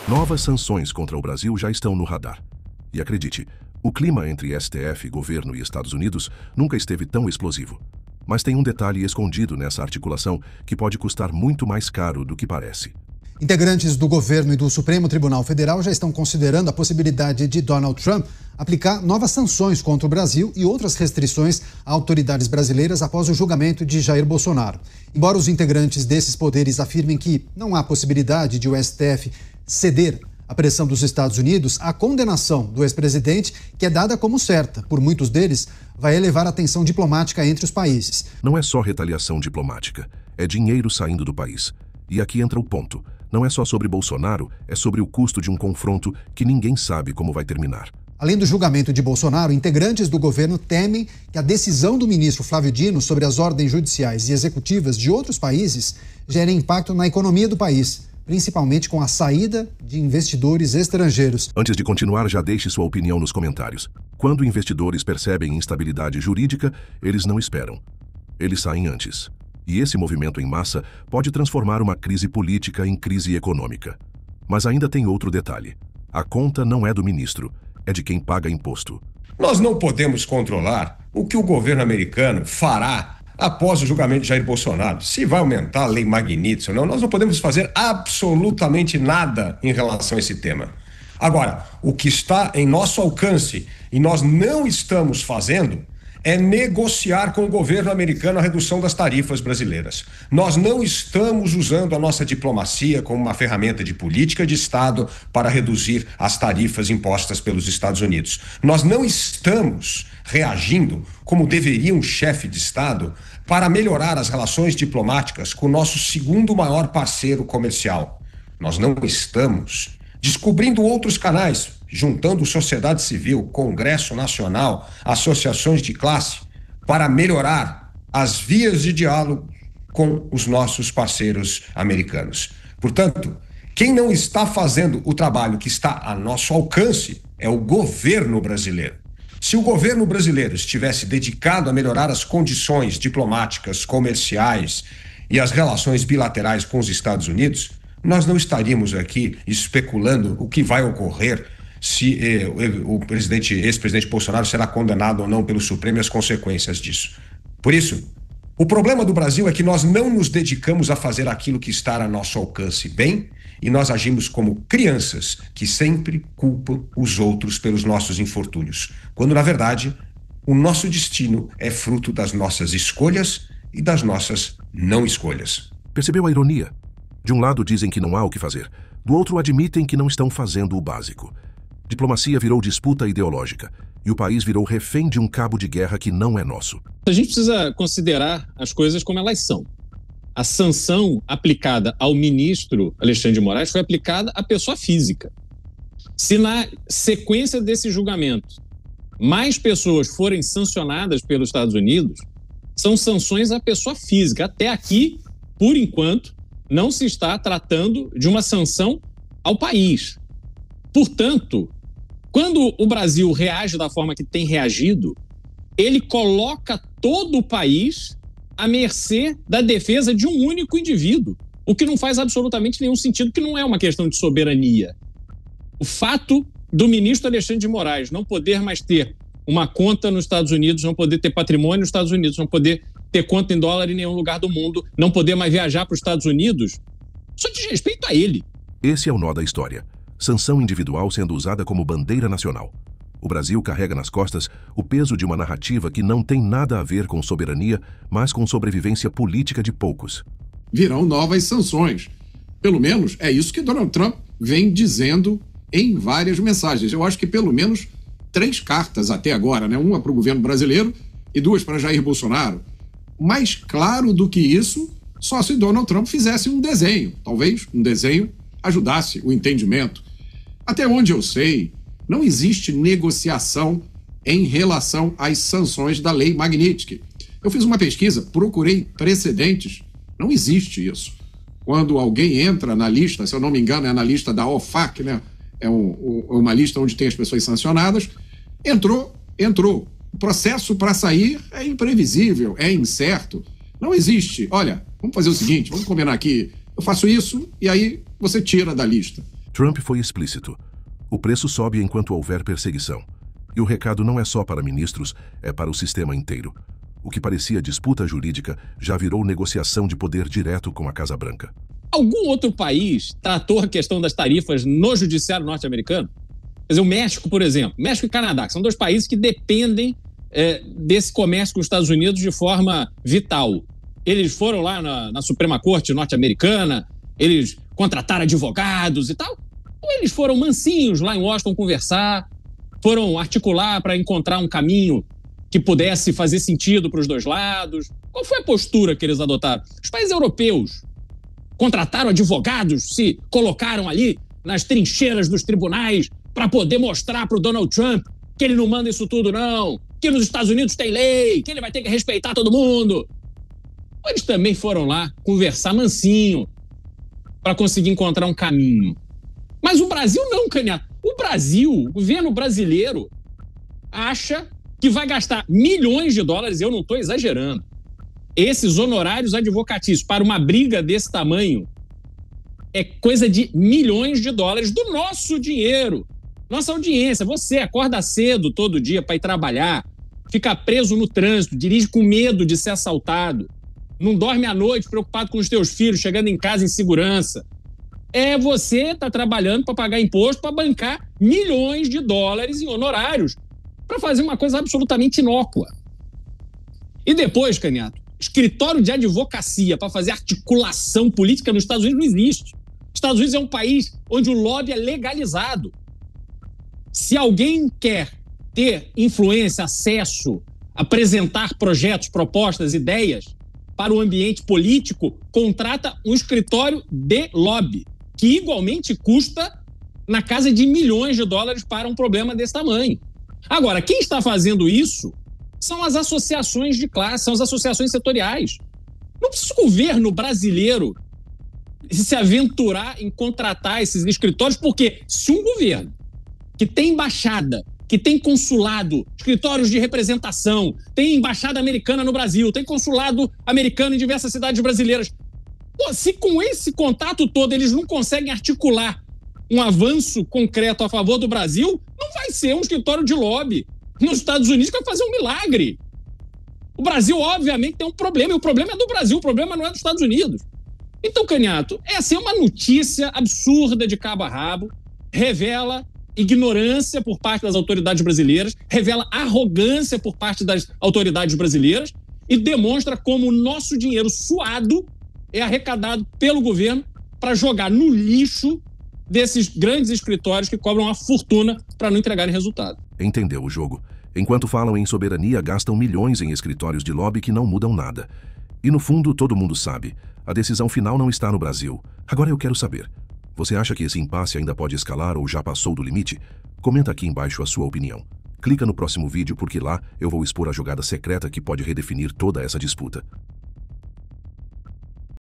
Novas sanções contra o Brasil já estão no radar. E acredite, o clima entre STF, governo e Estados Unidos nunca esteve tão explosivo. Mas tem um detalhe escondido nessa articulação que pode custar muito mais caro do que parece. Integrantes do governo e do Supremo Tribunal Federal já estão considerando a possibilidade de Donald Trump aplicar novas sanções contra o Brasil e outras restrições a autoridades brasileiras após o julgamento de Jair Bolsonaro. Embora os integrantes desses poderes afirmem que não há possibilidade de o STF ceder à pressão dos Estados Unidos, a condenação do ex-presidente, que é dada como certa por muitos deles, vai elevar a tensão diplomática entre os países. Não é só retaliação diplomática, é dinheiro saindo do país. E aqui entra o ponto. Não é só sobre Bolsonaro, é sobre o custo de um confronto que ninguém sabe como vai terminar. Além do julgamento de Bolsonaro, integrantes do governo temem que a decisão do ministro Flávio Dino sobre as ordens judiciais e executivas de outros países gere impacto na economia do país, principalmente com a saída de investidores estrangeiros. Antes de continuar, já deixe sua opinião nos comentários. Quando investidores percebem instabilidade jurídica, eles não esperam. Eles saem antes. E esse movimento em massa pode transformar uma crise política em crise econômica. Mas ainda tem outro detalhe. A conta não é do ministro, é de quem paga imposto. Nós não podemos controlar o que o governo americano fará após o julgamento de Jair Bolsonaro. Se vai aumentar a lei Magnitsky ou não, nós não podemos fazer absolutamente nada em relação a esse tema. Agora, o que está em nosso alcance e nós não estamos fazendo é negociar com o governo americano a redução das tarifas brasileiras. Nós não estamos usando a nossa diplomacia como uma ferramenta de política de Estado para reduzir as tarifas impostas pelos Estados Unidos. Nós não estamos reagindo como deveria um chefe de Estado para melhorar as relações diplomáticas com o nosso segundo maior parceiro comercial. Nós não estamos descobrindo outros canais, juntando sociedade civil, Congresso Nacional, associações de classe, para melhorar as vias de diálogo com os nossos parceiros americanos. Portanto, quem não está fazendo o trabalho que está a nosso alcance é o governo brasileiro. Se o governo brasileiro estivesse dedicado a melhorar as condições diplomáticas, comerciais e as relações bilaterais com os Estados Unidos, nós não estaríamos aqui especulando o que vai ocorrer se o ex-presidente Bolsonaro será condenado ou não pelo Supremo e as consequências disso. Por isso, o problema do Brasil é que nós não nos dedicamos a fazer aquilo que está a nosso alcance bem e nós agimos como crianças que sempre culpam os outros pelos nossos infortúnios, quando, na verdade, o nosso destino é fruto das nossas escolhas e das nossas não escolhas. Percebeu a ironia? De um lado dizem que não há o que fazer, do outro admitem que não estão fazendo o básico. Diplomacia virou disputa ideológica e o país virou refém de um cabo de guerra que não é nosso. A gente precisa considerar as coisas como elas são. A sanção aplicada ao ministro Alexandre de Moraes foi aplicada à pessoa física. Se na sequência desse julgamento mais pessoas forem sancionadas pelos Estados Unidos, são sanções à pessoa física. Até aqui, por enquanto, não se está tratando de uma sanção ao país. Portanto, quando o Brasil reage da forma que tem reagido, ele coloca todo o país à mercê da defesa de um único indivíduo, o que não faz absolutamente nenhum sentido, que não é uma questão de soberania. O fato do ministro Alexandre de Moraes não poder mais ter uma conta nos Estados Unidos, não poder ter patrimônio nos Estados Unidos, não poder ter conta em dólar em nenhum lugar do mundo, não poder mais viajar para os Estados Unidos, só diz respeito a ele. Esse é o nó da história. Sanção individual sendo usada como bandeira nacional. O Brasil carrega nas costas o peso de uma narrativa que não tem nada a ver com soberania, mas com sobrevivência política de poucos. Virão novas sanções. Pelo menos é isso que Donald Trump vem dizendo em várias mensagens. Eu acho que pelo menos 3 cartas até agora, né? Uma para o governo brasileiro e 2 para Jair Bolsonaro. Mais claro do que isso, só se Donald Trump fizesse um desenho. Talvez um desenho ajudasse o entendimento. Até onde eu sei, não existe negociação em relação às sanções da lei Magnitsky. Eu fiz uma pesquisa, procurei precedentes, não existe isso. Quando alguém entra na lista, se eu não me engano é na lista da OFAC, né? É uma lista onde tem as pessoas sancionadas, entrou. O processo para sair é imprevisível, é incerto. Não existe. Olha, vamos fazer o seguinte, vamos combinar aqui, eu faço isso e aí você tira da lista. Trump foi explícito. O preço sobe enquanto houver perseguição. E o recado não é só para ministros, é para o sistema inteiro. O que parecia disputa jurídica já virou negociação de poder direto com a Casa Branca. Algum outro país tratou a questão das tarifas no judiciário norte-americano? Quer dizer, o México, por exemplo. México e Canadá, que são dois países que dependem desse comércio com os Estados Unidos de forma vital. Eles foram lá na Suprema Corte norte-americana, eles contrataram advogados e tal. Ou eles foram mansinhos lá em Washington conversar, foram articular para encontrar um caminho que pudesse fazer sentido para os dois lados? Qual foi a postura que eles adotaram? Os países europeus contrataram advogados, se colocaram ali nas trincheiras dos tribunais para poder mostrar para o Donald Trump que ele não manda isso tudo, não, que nos Estados Unidos tem lei, que ele vai ter que respeitar todo mundo. Eles também foram lá conversar mansinho para conseguir encontrar um caminho. Mas o Brasil não, Canhato. O Brasil, o governo brasileiro, acha que vai gastar milhões de dólares, eu não estou exagerando, esses honorários advocatícios para uma briga desse tamanho é coisa de milhões de dólares do nosso dinheiro. Nossa audiência, você acorda cedo todo dia para ir trabalhar, fica preso no trânsito, dirige com medo de ser assaltado, não dorme à noite preocupado com os teus filhos, chegando em casa em segurança. Você tá trabalhando para pagar imposto, para bancar milhões de dólares em honorários, para fazer uma coisa absolutamente inócua. E depois, Canhato, escritório de advocacia para fazer articulação política nos Estados Unidos não existe. Os Estados Unidos é um país onde o lobby é legalizado. Se alguém quer ter influência, acesso, apresentar projetos, propostas, ideias para o ambiente político, contrata um escritório de lobby, que igualmente custa na casa de milhões de dólares para um problema desse tamanho. Agora, quem está fazendo isso são as associações de classe, são as associações setoriais. Não precisa o governo brasileiro se aventurar em contratar esses escritórios, porque se um governo que tem embaixada, que tem consulado, escritórios de representação, tem embaixada americana no Brasil, tem consulado americano em diversas cidades brasileiras, se com esse contato todo eles não conseguem articular um avanço concreto a favor do Brasil, não vai ser um escritório de lobby nos Estados Unidos que vai fazer um milagre. O Brasil, obviamente, tem um problema, e o problema é do Brasil, o problema não é dos Estados Unidos. Então, Canhato, essa é uma notícia absurda de cabo a rabo, revela ignorância por parte das autoridades brasileiras, revela arrogância por parte das autoridades brasileiras e demonstra como o nosso dinheiro suado é arrecadado pelo governo para jogar no lixo desses grandes escritórios que cobram uma fortuna para não entregarem resultado. Entendeu o jogo? Enquanto falam em soberania, gastam milhões em escritórios de lobby que não mudam nada. E no fundo, todo mundo sabe, a decisão final não está no Brasil. Agora eu quero saber, você acha que esse impasse ainda pode escalar ou já passou do limite? Comenta aqui embaixo a sua opinião. Clica no próximo vídeo porque lá eu vou expor a jogada secreta que pode redefinir toda essa disputa.